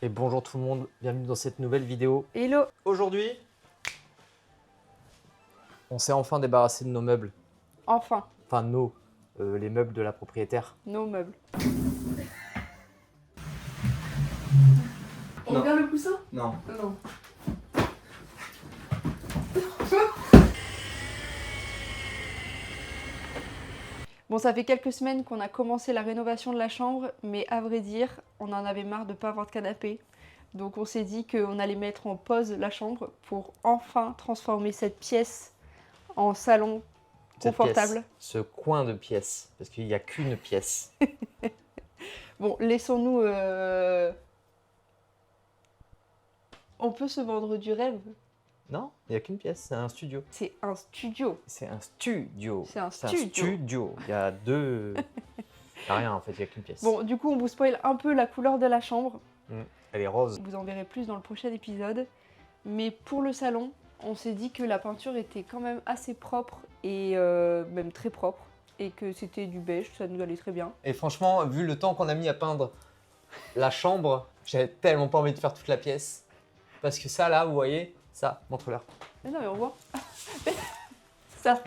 Et bonjour tout le monde, bienvenue dans cette nouvelle vidéo. Hello. Aujourd'hui, on s'est enfin débarrassé de nos meubles. Enfin, Enfin les meubles de la propriétaire. nos meubles. On Non. regarde le coussin? Non. Non. Bon, ça fait quelques semaines qu'on a commencé la rénovation de la chambre, mais à vrai dire, on en avait marre de pas avoir de canapé. Donc on s'est dit qu'on allait mettre en pause la chambre pour enfin transformer cette pièce en salon Cette confortable. pièce, ce coin de pièce, parce qu'il n'y a qu'une pièce. Bon, laissons-nous... On peut se vendre du rêve. Non, il n'y a qu'une pièce, c'est un studio. C'est un studio. C'est un studio. C'est un studio. Il y a deux... Il n'y a rien en fait, il n'y a qu'une pièce. Bon, du coup, on vous spoil un peu la couleur de la chambre. Elle est rose. Vous en verrez plus dans le prochain épisode. Mais pour le salon, on s'est dit que la peinture était quand même assez propre et même très propre. Et que c'était du beige, ça nous allait très bien. Et franchement, vu le temps qu'on a mis à peindre la chambre, j'avais tellement pas envie de faire toute la pièce. Parce que ça là, vous voyez, ça, montre-leur. Mais non, mais on voit. Ça.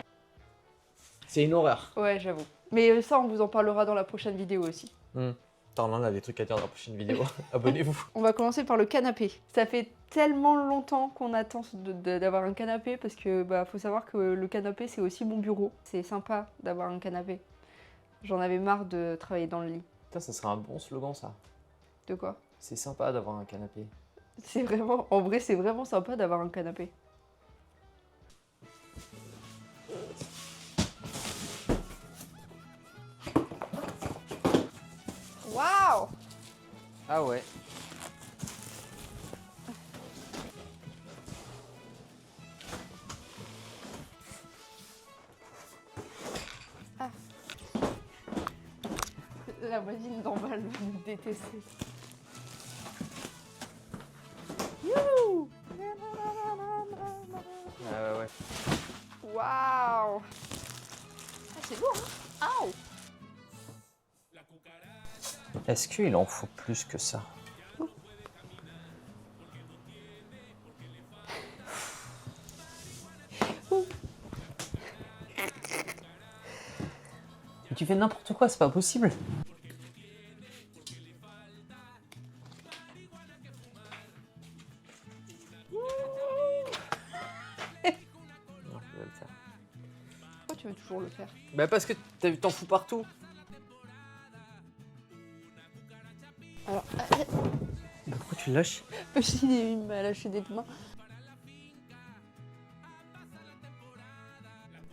C'est une horreur. Ouais, j'avoue. Mais ça, on vous en parlera dans la prochaine vidéo aussi. Attends, là, on a des trucs à dire dans la prochaine vidéo. Abonnez-vous. On va commencer par le canapé. Ça fait tellement longtemps qu'on attend d'avoir un canapé parce que faut savoir que le canapé c'est aussi mon bureau. C'est sympa d'avoir un canapé. J'en avais marre de travailler dans le lit. Putain, ça serait un bon slogan ça. De quoi? C'est sympa d'avoir un canapé. C'est vraiment, en vrai c'est vraiment sympa d'avoir un canapé. Waouh! Ah ouais. La voisine d'en bas elle va nous détester. Youhou! Ah ouais. Waouh! Ah, c'est lourd, hein? Aouh! Est-ce qu'il en faut plus que ça? Mais tu fais n'importe quoi, c'est pas possible. Non, je vais le faire. Pourquoi tu veux toujours le faire? Bah parce que t'en fous partout. Alors, Pourquoi tu le lâches? il m'a lâché des mains.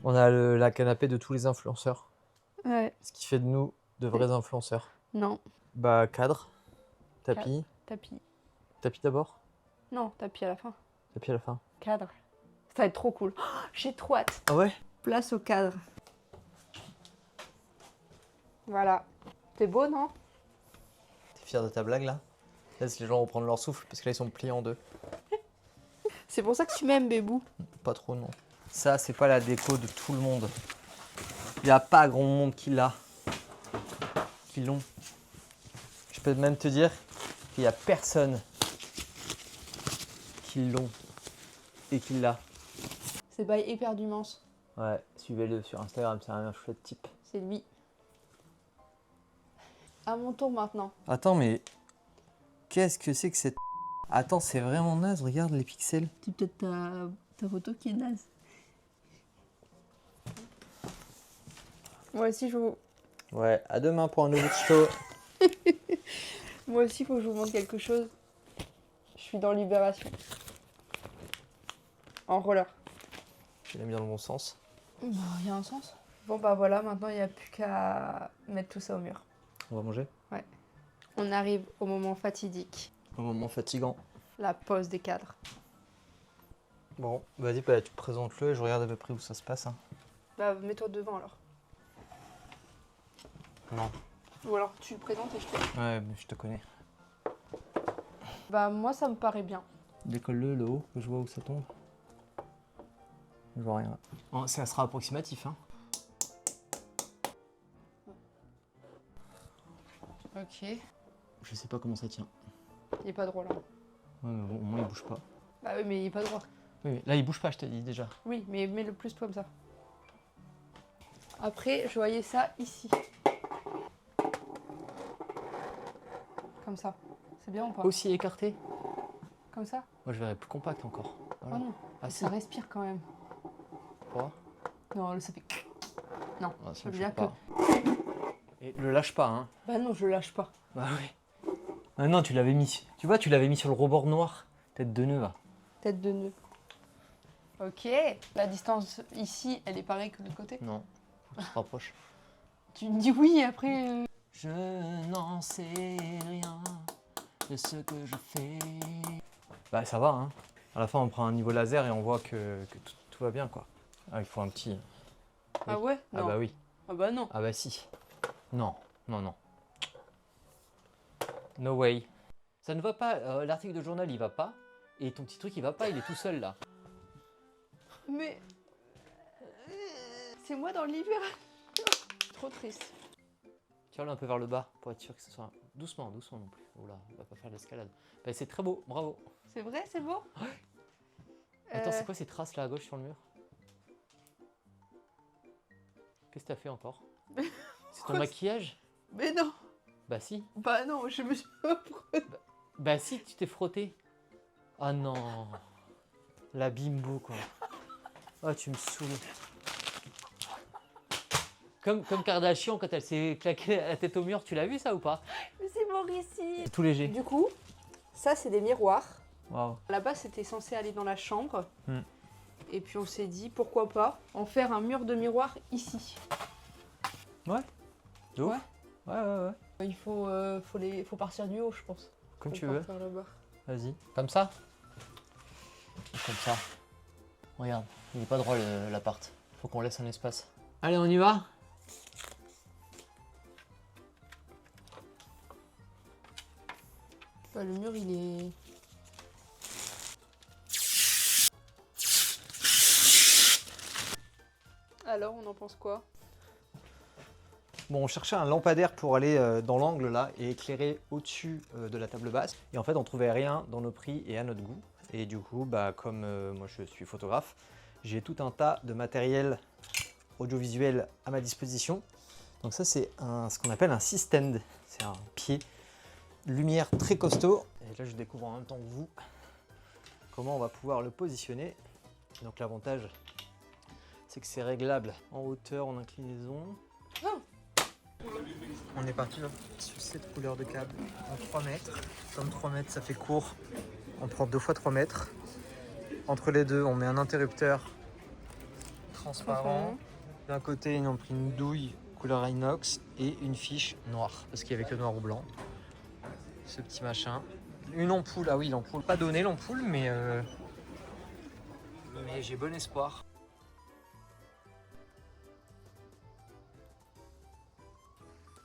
On a la canapé de tous les influenceurs. Ouais, Ce qui fait de nous de vrais influenceurs. non, Bah cadre, tapis, tapis. tapis d'abord, Non, tapis à la fin. tapis à la fin. Cadre. Ça va être trop cool. Oh, j'ai trop hâte. Ah ouais? Place au cadre. Voilà. C'est beau, non? T'es fier de ta blague là? Laisse les gens reprendre leur souffle parce que là ils sont pliés en deux. C'est pour ça que tu m'aimes, Bébou. Pas trop non. Ça c'est pas la déco de tout le monde. Il n'y a pas grand monde qui l'a. Qui l'ont. Je peux même te dire qu'il n'y a personne qui l'ont et qui l'a. C'est by Éperdumance. Ouais, suivez-le sur Instagram, c'est un chouette type. C'est lui. À mon tour maintenant. Attends, mais qu'est-ce que c'est que cette... Attends, c'est vraiment naze, regarde les pixels. C'est peut-être ta photo qui est naze. Moi aussi, Ouais, à demain pour un nouveau show. Moi aussi, il faut que je vous montre quelque chose. Je suis dans Libération. En roller. Je l'ai mis dans le bon sens. Il y a un sens. Bon bah voilà, maintenant il n'y a plus qu'à mettre tout ça au mur. On va manger. On arrive au moment fatidique. Un moment fatigant. La pose des cadres. Bon, vas-y, bah, tu présentes-le et je regarde à peu près où ça se passe. Hein. Bah mets-toi devant alors. Non. Ou alors tu le présentes et je te... Ouais, mais je te connais. Bah moi ça me paraît bien. Décolle-le, le haut, que je vois où ça tombe. Je vois rien. Oh, ça sera approximatif, hein. Ok. Je sais pas comment ça tient. Il est pas droit là. Ouais, mais bon, au moins il bouge pas. Bah oui, mais il est pas droit. Oui, mais là il bouge pas, je t'ai dit déjà. Oui, mais mets-le plus comme ça. Après, je voyais ça ici. Comme ça. C'est bien ou pas? Aussi écarté? Comme ça? Moi je verrais plus compact encore. Voilà. Oh non, Ah si. ça respire quand même. Quoi? Non, ça fait... Non, Ah, ça ça veut me dire choque que... pas. Et le lâche pas, hein. Bah non, je lâche pas. Bah oui. Ah non, tu l'avais mis. Tu vois, tu l'avais mis sur le rebord noir. Tête de nœud là. Tête de nœud. Ok. La distance ici, elle est pareille que de l'autre côté? Non, on se rapproche. Tu me dis oui, après... Je n'en sais rien de ce que je fais. Bah ça va, hein. À la fin, on prend un niveau laser et on voit que tout va bien, quoi. Ah, il faut un petit... Ah ouais? Ah Non. bah oui. Ah bah non. Ah bah si. Non, non, non. No way. Ça ne va pas, l'article de journal il va pas, et ton petit truc il va pas, il est tout seul là. Mais... C'est moi dans l'hiver. Trop triste. Tire-le un peu vers le bas pour être sûr que ce soit... Doucement, doucement non plus. Oula, on va pas faire l'escalade. Bah, c'est très beau, bravo. C'est vrai, c'est beau? Attends, c'est quoi ces traces là à gauche sur le mur? Qu'est-ce que t'as fait encore? C'est ton maquillage? Mais non. Bah si. Bah non, je me suis pas... Bah si, tu t'es frotté. Ah non. La bimbo quoi. Oh, tu me saoules. Comme Kardashian quand elle s'est claqué la tête au mur, tu l'as vu ça ou pas? Mais c'est Mauricie. C'est tout léger. Du coup, ça c'est des miroirs. Waouh. Là-bas, c'était censé aller dans la chambre. Hmm. Et puis on s'est dit, pourquoi pas en faire un mur de miroir ici. Ouais. De ouf. Ouais. Ouais, ouais, ouais. Il faut partir du haut, je pense. Comme Faut tu veux. partir là-bas. Vas-y. Comme ça? Comme ça. Regarde, il n'est pas droit l'appart. Faut qu'on laisse un espace. Allez, on y va? Bah, le mur, il est... Alors, on en pense quoi? Bon, on cherchait un lampadaire pour aller dans l'angle là et éclairer au-dessus de la table basse. Et en fait, on trouvait rien dans nos prix et à notre goût. Et du coup, bah, comme moi je suis photographe, j'ai tout un tas de matériel audiovisuel à ma disposition. Donc ça, c'est ce qu'on appelle un C-stand. C'est un pied lumière très costaud. Et là, je découvre en même temps que vous comment on va pouvoir le positionner. Donc l'avantage, c'est que c'est réglable en hauteur, en inclinaison. Oh. On est parti sur cette couleur de câble en 3 mètres. Comme 3 mètres, ça fait court. On prend 2 fois 3 mètres. Entre les deux, on met un interrupteur transparent. D'un côté, on a pris une douille couleur inox et une fiche noire, parce qu'il n'y avait que noir ou blanc. Ce petit machin. Une ampoule, ah oui, l'ampoule. Pas donné l'ampoule, mais j'ai bon espoir.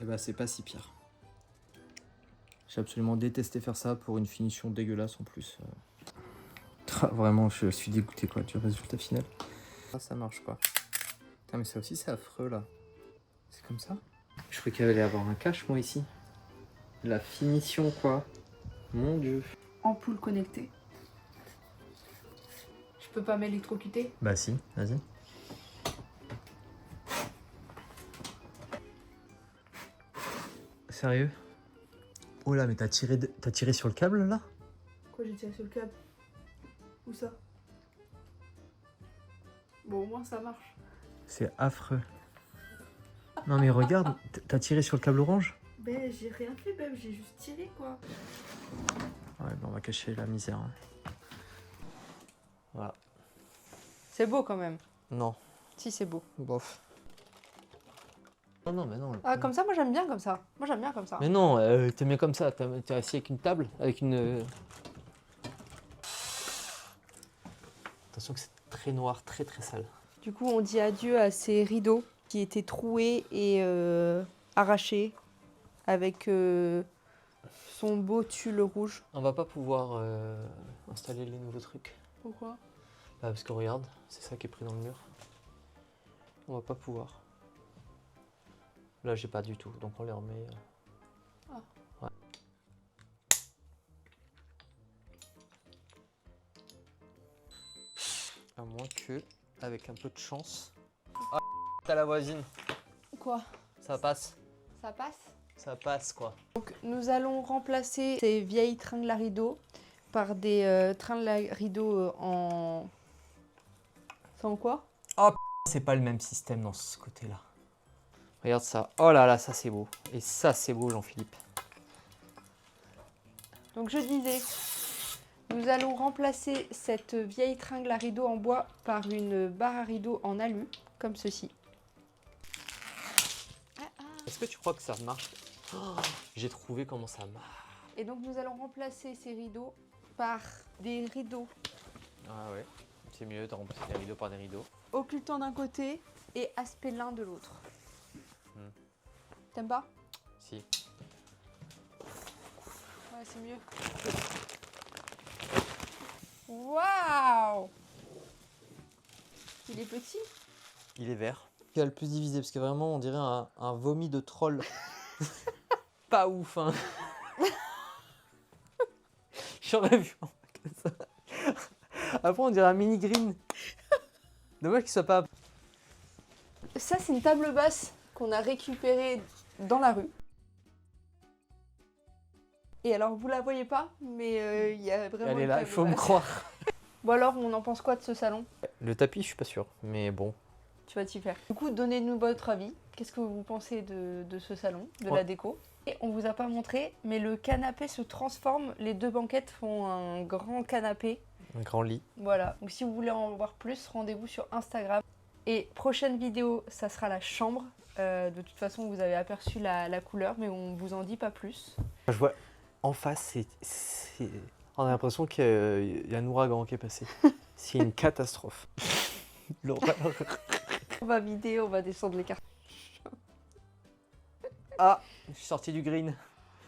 Et bah c'est pas si pire. J'ai absolument détesté faire ça pour une finition dégueulasse en plus. Vraiment, je suis dégoûté quoi du résultat final. Ah, ça marche quoi. Putain, mais ça aussi c'est affreux là. C'est comme ça? Je croyais qu'il allait y avoir un cache moi ici. La finition quoi. Mon dieu. Ampoule connectée. Je peux pas m'électrocuter? Bah si, vas-y. Sérieux? Oh là, mais t'as tiré sur le câble là? Quoi, j'ai tiré sur le câble? Où ça? Bon, au moins ça marche. C'est affreux. Non mais regarde, t'as tiré sur le câble orange? Ben, j'ai rien fait, ben, j'ai juste tiré quoi. Ouais, bah on va cacher la misère. Hein. Voilà. C'est beau quand même. Non, Si, c'est beau. bof. Non, non, mais non. Ah, comme ça, moi j'aime bien comme ça. Moi j'aime bien comme ça. Mais non, t'aimes bien comme ça. T'es assis avec une table, avec une... Attention que c'est très noir, très très sale. Du coup, on dit adieu à ces rideaux qui étaient troués et arrachés avec son beau tulle rouge. On va pas pouvoir installer les nouveaux trucs. Pourquoi? Bah parce que regarde, c'est ça qui est pris dans le mur. On va pas pouvoir. Là j'ai pas du tout, donc on les remet. Ah. Ouais. À moins que, avec un peu de chance... Ah, t'as la voisine. Quoi? Ça passe. Ça passe? Ça passe, quoi. Donc nous allons remplacer ces vieilles tringles à rideaux par des tringles à rideaux en... C'est en quoi? C'est pas le même système dans ce côté-là. Regarde ça. Oh là là, ça c'est beau. Et ça c'est beau, Jean-Philippe. Donc je disais, nous allons remplacer cette vieille tringle à rideaux en bois par une barre à rideaux en alu, comme ceci. Est-ce que tu crois que ça marche? Oh, j'ai trouvé comment ça marche. Et donc nous allons remplacer ces rideaux par des rideaux Ah ouais, c'est mieux de remplacer des rideaux par des rideaux. occultants d'un côté et aspelins de l'autre. Hmm. T'aimes pas? Si. Ouais, c'est mieux. Waouh! Il est petit? Il est vert. Qui a le plus divisé, parce que vraiment on dirait un vomi de troll. Pas ouf, hein. J'aurais vu comme ça. Après on dirait un mini green. Dommage qu'il soit pas... Ça, c'est une table basse qu'on a récupérée dans la rue. Et alors, vous la voyez pas, mais il y a vraiment Elle est une là, il table faut me basse. croire. Bon alors, on en pense quoi de ce salon? Le tapis, je suis pas sûr, mais bon. Tu vas t'y faire. Du coup, donnez-nous votre avis. Qu'est-ce que vous pensez de ce salon, de Ouais. la déco? Et on vous a pas montré, mais le canapé se transforme. Les deux banquettes font un grand canapé. Un grand lit. Voilà. Donc si vous voulez en voir plus, rendez-vous sur Instagram. Et prochaine vidéo, ça sera la chambre. De toute façon, vous avez aperçu la couleur, mais on vous en dit pas plus. Je vois en face, on a l'impression qu'il y a un ouragan qui est passé. C'est une catastrophe. L'horreur. On va vider, on va descendre les cartes. Ah, je suis sorti du green.